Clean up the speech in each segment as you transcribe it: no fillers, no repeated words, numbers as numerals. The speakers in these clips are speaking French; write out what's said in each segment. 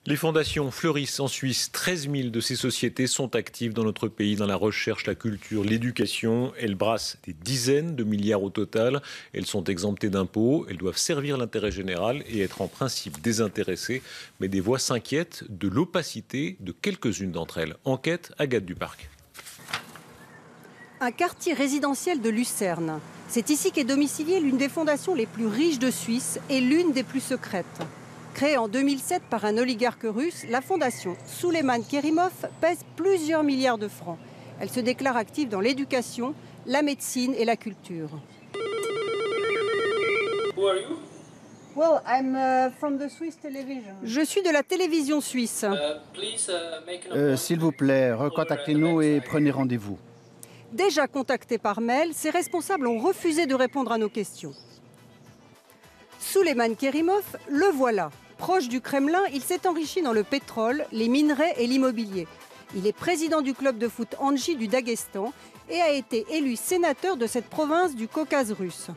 Les fondations fleurissent en Suisse. 13 000 de ces sociétés sont actives dans notre pays dans la recherche, la culture, l'éducation. Elles brassent des dizaines de milliards au total. Elles sont exemptées d'impôts. Elles doivent servir l'intérêt général et être en principe désintéressées. Mais des voix s'inquiètent de l'opacité de quelques-unes d'entre elles. Enquête Agathe Duparc. Un quartier résidentiel de Lucerne. C'est ici qu'est domiciliée l'une des fondations les plus riches de Suisse et l'une des plus secrètes. Créée en 2007 par un oligarque russe, la fondation Souleiman Kerimov pèse plusieurs milliards de francs. Elle se déclare active dans l'éducation, la médecine et la culture. Je suis de la télévision suisse. S'il vous plaît, recontactez-nous et prenez rendez-vous. Déjà contactés par mail, ces responsables ont refusé de répondre à nos questions. Souleiman Kerimov, le voilà. Proche du Kremlin, il s'est enrichi dans le pétrole, les minerais et l'immobilier. Il est président du club de foot Anji du Daghestan et a été élu sénateur de cette province du Caucase russe.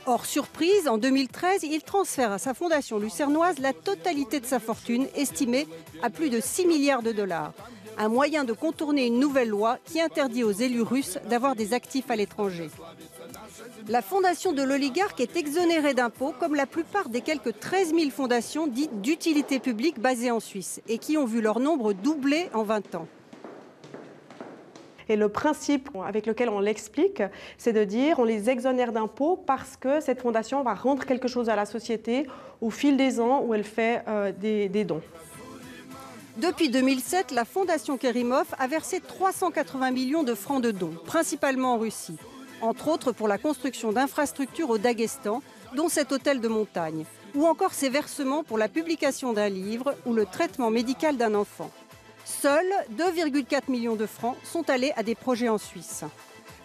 Or, surprise, en 2013, il transfère à sa fondation lucernoise la totalité de sa fortune, estimée à plus de 6 milliards de dollars. Un moyen de contourner une nouvelle loi qui interdit aux élus russes d'avoir des actifs à l'étranger. La fondation de l'oligarque est exonérée d'impôts comme la plupart des quelques 13 000 fondations dites d'utilité publique basées en Suisse et qui ont vu leur nombre doubler en 20 ans. Et le principe avec lequel on l'explique, c'est de dire on les exonère d'impôts parce que cette fondation va rendre quelque chose à la société au fil des ans où elle fait des dons. Depuis 2007, la fondation Kerimov a versé 380 millions de francs de dons, principalement en Russie. Entre autres pour la construction d'infrastructures au Daghestan, dont cet hôtel de montagne, ou encore ses versements pour la publication d'un livre ou le traitement médical d'un enfant. Seuls 2,4 millions de francs sont allés à des projets en Suisse.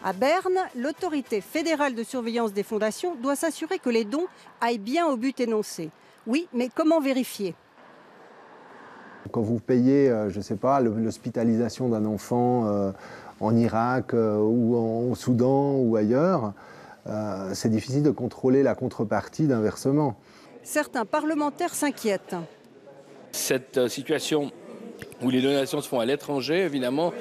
À Berne, l'autorité fédérale de surveillance des fondations doit s'assurer que les dons aillent bien au but énoncé. Oui, mais comment vérifier ? Quand vous payez, je ne sais pas, l'hospitalisation d'un enfant en Irak ou au Soudan ou ailleurs, c'est difficile de contrôler la contrepartie d'un versement. Certains parlementaires s'inquiètent. Cette situation où les donations se font à l'étranger, évidemment,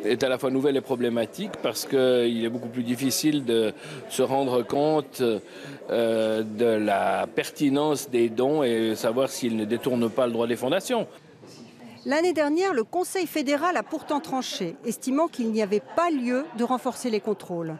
est à la fois nouvelle et problématique parce qu'il est beaucoup plus difficile de se rendre compte de la pertinence des dons et savoir s'ils ne détournent pas le droit des fondations. L'année dernière, le Conseil fédéral a pourtant tranché, estimant qu'il n'y avait pas lieu de renforcer les contrôles.